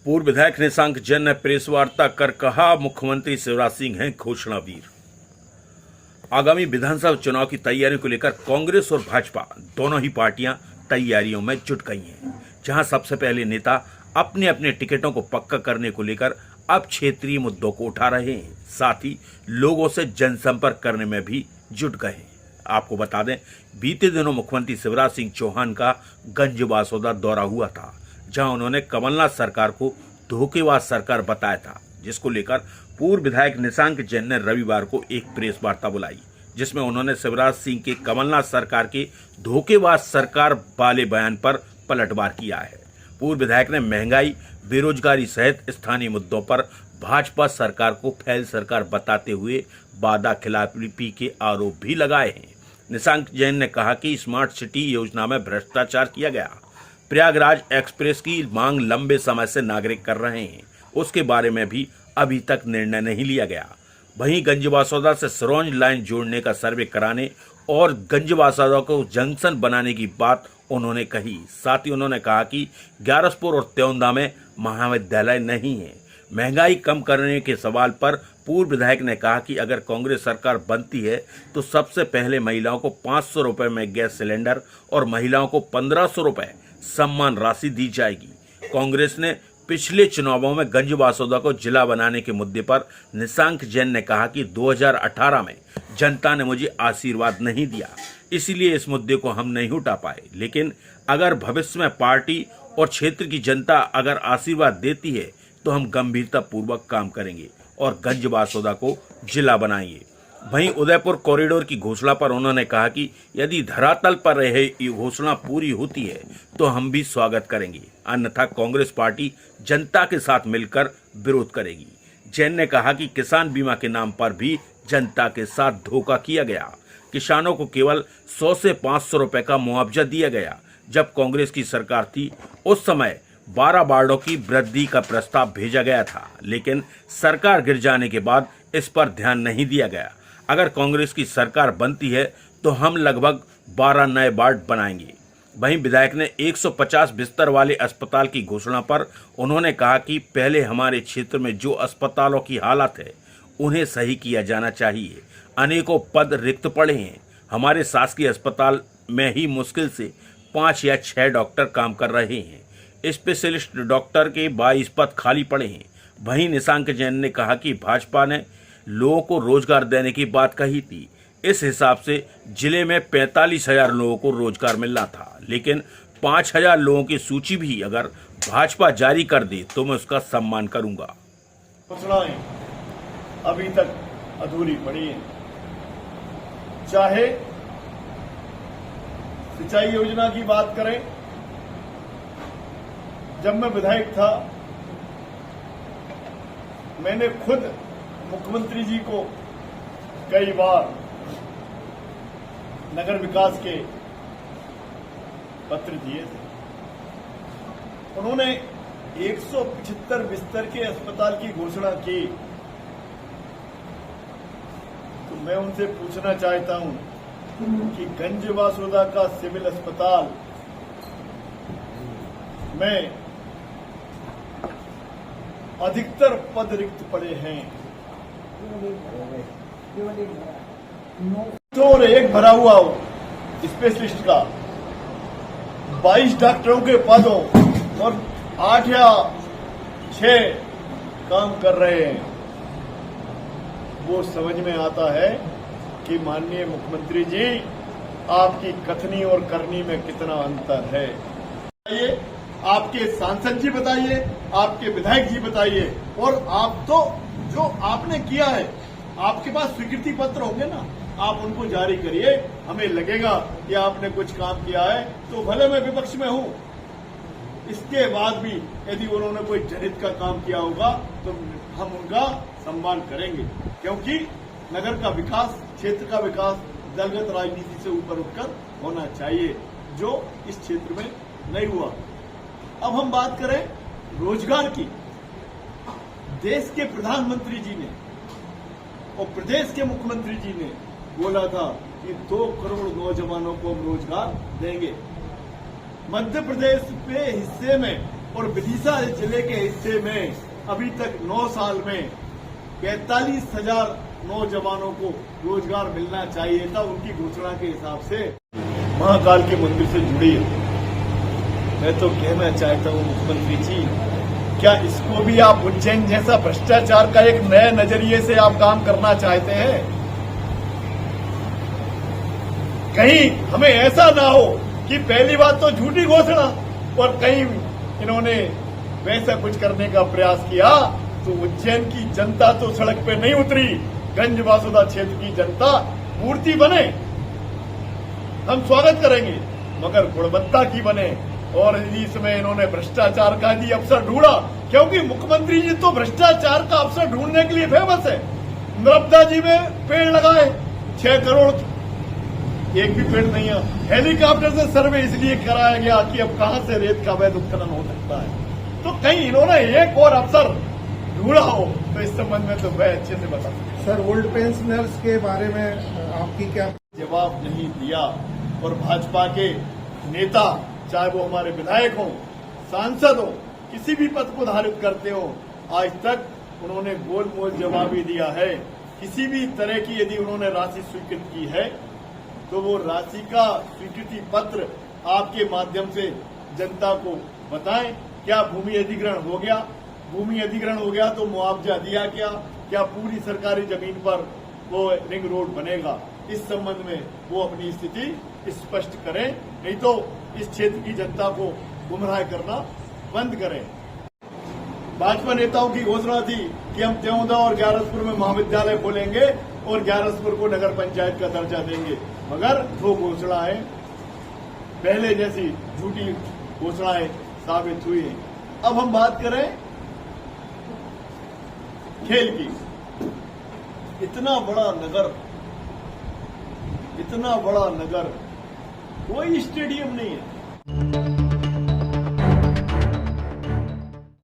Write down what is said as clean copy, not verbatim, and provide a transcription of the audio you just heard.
पूर्व विधायक निशांक जैन ने प्रेस वार्ता कर कहा, मुख्यमंत्री शिवराज सिंह हैं घोषणावीर। आगामी विधानसभा चुनाव की तैयारियों को लेकर कांग्रेस और भाजपा दोनों ही पार्टियां तैयारियों में जुट गई हैं। जहां सबसे पहले नेता अपने अपने टिकटों को पक्का करने को लेकर अब क्षेत्रीय मुद्दों को उठा रहे हैं, साथ ही लोगों से जनसंपर्क करने में भी जुट गए हैं। आपको बता दें, बीते दिनों मुख्यमंत्री शिवराज सिंह चौहान का गंजबासौदा दौरा हुआ था, जहां उन्होंने कमलनाथ सरकार को धोखेबाज सरकार बताया था, जिसको लेकर पूर्व विधायक निशांक जैन ने रविवार को एक प्रेस वार्ता बुलाई, जिसमें उन्होंने शिवराज सिंह के कमलनाथ सरकार के धोखेबाज सरकार वाले बयान पर पलटवार किया है। पूर्व विधायक ने महंगाई, बेरोजगारी सहित स्थानीय मुद्दों पर भाजपा सरकार को फैल सरकार बताते हुए वादा खिलाफी के आरोप भी लगाए हैं। निशांक जैन ने कहा कि स्मार्ट सिटी योजना में भ्रष्टाचार किया गया। प्रयागराज एक्सप्रेस की मांग लंबे समय से नागरिक कर रहे हैं, उसके बारे में भी अभी तक निर्णय नहीं लिया गया। वहीं गंजबासौदा से सिरोंज लाइन जोड़ने का सर्वे कराने और गंजबासौदा को जंक्शन बनाने की बात उन्होंने कही। साथ ही उन्होंने कहा कि ग्यारसपुर और त्योंदा में महाविद्यालय नहीं है। महंगाई कम करने के सवाल पर पूर्व विधायक ने कहा कि अगर कांग्रेस सरकार बनती है तो सबसे पहले महिलाओं को 500 रुपए में गैस सिलेंडर और महिलाओं को 1500 रुपए सम्मान राशि दी जाएगी। कांग्रेस ने पिछले चुनावों में गंजबासौदा को जिला बनाने के मुद्दे पर निशांक जैन ने कहा कि 2018 में जनता ने मुझे आशीर्वाद नहीं दिया, इसीलिए इस मुद्दे को हम नहीं उठा पाए। लेकिन अगर भविष्य में पार्टी और क्षेत्र की जनता अगर आशीर्वाद देती है तो हम गंभीरता पूर्वक काम करेंगे और गंजबासौदा को जिला बनाएंगे। वहीं उदयपुर कॉरिडोर की घोषणा पर उन्होंने कहा कि यदि धरातल पर रहे ये घोषणा पूरी होती है तो हम भी स्वागत करेंगे, अन्यथा कांग्रेस पार्टी जनता के साथ मिलकर विरोध करेगी। जैन ने कहा कि किसान बीमा के नाम पर भी जनता के साथ धोखा किया गया। किसानों को केवल 100 से 500 रुपए का मुआवजा दिया गया। जब कांग्रेस की सरकार थी उस समय 12 वार्डों की वृद्धि का प्रस्ताव भेजा गया था, लेकिन सरकार गिर जाने के बाद इस पर ध्यान नहीं दिया गया। अगर कांग्रेस की सरकार बनती है तो हम लगभग 12 नए वार्ड बनाएंगे। वहीं विधायक ने 150 बिस्तर वाले अस्पताल की घोषणा पर उन्होंने कहा कि पहले हमारे क्षेत्र में जो अस्पतालों की हालत है उन्हें सही किया जाना चाहिए। अनेकों पद रिक्त पड़े हैं। हमारे शासकीय अस्पताल में ही मुश्किल से 5 या 6 डॉक्टर काम कर रहे हैं। स्पेशलिस्ट डॉक्टर के 22 पद खाली पड़े हैं। वहीं निशांक जैन ने कहा कि भाजपा ने लोगों को रोजगार देने की बात कही थी। इस हिसाब से जिले में 45,000 लोगों को रोजगार मिलना था, लेकिन 5,000 लोगों की सूची भी अगर भाजपा जारी कर दे तो मैं उसका सम्मान करूंगा। घोषणाएं अभी तक अधूरी पड़ी हैं। चाहे सिंचाई योजना की बात करें, जब मैं विधायक था मैंने खुद मुख्यमंत्री जी को कई बार नगर विकास के पत्र दिए थे। उन्होंने 175 बिस्तर के अस्पताल की घोषणा की, तो मैं उनसे पूछना चाहता हूं कि गंजबासौदा का सिविल अस्पताल में अधिकतर पद रिक्त पड़े हैं और एक भरा हुआ हो स्पेशलिस्ट का, 22 डॉक्टरों के पद हो और 8 या 6 काम कर रहे हैं। वो समझ में आता है कि माननीय मुख्यमंत्री जी आपकी कथनी और करनी में कितना अंतर है। बताइए, आपके सांसद जी बताइए, आपके विधायक जी बताइए, और आप तो जो आपने किया है आपके पास स्वीकृति पत्र होंगे ना, आप उनको जारी करिए। हमें लगेगा कि आपने कुछ काम किया है तो भले मैं विपक्ष में हूं, इसके बाद भी यदि उन्होंने कोई जनहित का काम किया होगा तो हम उनका सम्मान करेंगे, क्योंकि नगर का विकास, क्षेत्र का विकास दलगत राजनीति से ऊपर उठकर होना चाहिए, जो इस क्षेत्र में नहीं हुआ। अब हम बात करें रोजगार की। देश के प्रधानमंत्री जी ने और प्रदेश के मुख्यमंत्री जी ने बोला था कि 2 करोड़ नौजवानों को हम रोजगार देंगे। मध्य प्रदेश के हिस्से में और विदिशा जिले के हिस्से में अभी तक 9 साल में 45,000 नौजवानों को रोजगार मिलना चाहिए था उनकी घोषणा के हिसाब से। महाकाल के मंदिर से जुड़ी है। मैं तो कहना चाहता हूं मुख्यमंत्री जी, क्या इसको भी आप उज्जैन जैसा भ्रष्टाचार का एक नए नजरिए से आप काम करना चाहते हैं? कहीं हमें ऐसा ना हो कि पहली बात तो झूठी घोषणा और कहीं इन्होंने वैसा कुछ करने का प्रयास किया तो उज्जैन की जनता तो सड़क पे नहीं उतरी, गंज वासुदा क्षेत्र की जनता मूर्ति बने, हम स्वागत करेंगे, मगर गुणवत्ता की बने। और इसमें इन्होंने भ्रष्टाचार का भी अवसर ढूंढा, क्योंकि मुख्यमंत्री जी तो भ्रष्टाचार का अवसर ढूंढने के लिए फेमस है। नर्मदा जी में पेड़ लगाए 6 करोड़, एक भी पेड़ नहीं है। हेलीकॉप्टर से सर्वे इसलिए कराया गया कि अब कहां से रेत का अवैध उत्खनन हो सकता है। तो कहीं इन्होंने एक और अवसर ढूंढा हो तो इस संबंध में तो मैं अच्छे से बता सकता। सर, ओल्ड पेंशनर्स के बारे में आपकी क्या जवाब नहीं दिया। और भाजपा के नेता, चाहे वो हमारे विधायक हों, सांसद हों, किसी भी पद को धारित करते हो, आज तक उन्होंने गोलमोल जवाब ही दिया है। किसी भी तरह की यदि उन्होंने राशि स्वीकृत की है तो वो राशि का स्वीकृति पत्र आपके माध्यम से जनता को बताएं। क्या भूमि अधिग्रहण हो गया? भूमि अधिग्रहण हो गया तो मुआवजा दिया क्या पूरी सरकारी जमीन पर वो रिंग रोड बनेगा? इस संबंध में वो अपनी स्थिति स्पष्ट करें, नहीं तो इस क्षेत्र की जनता को गुमराह करना बंद करें। भाजपा नेताओं की घोषणा थी कि हम त्योंदा और ग्यारसपुर में महाविद्यालय खोलेंगे और ग्यारसपुर को नगर पंचायत का दर्जा देंगे, मगर 2 घोषणाएं पहले जैसी झूठी घोषणाएं साबित हुई हैं। अब हम बात करें खेल की। इतना बड़ा नगर, कोई स्टेडियम नहीं है।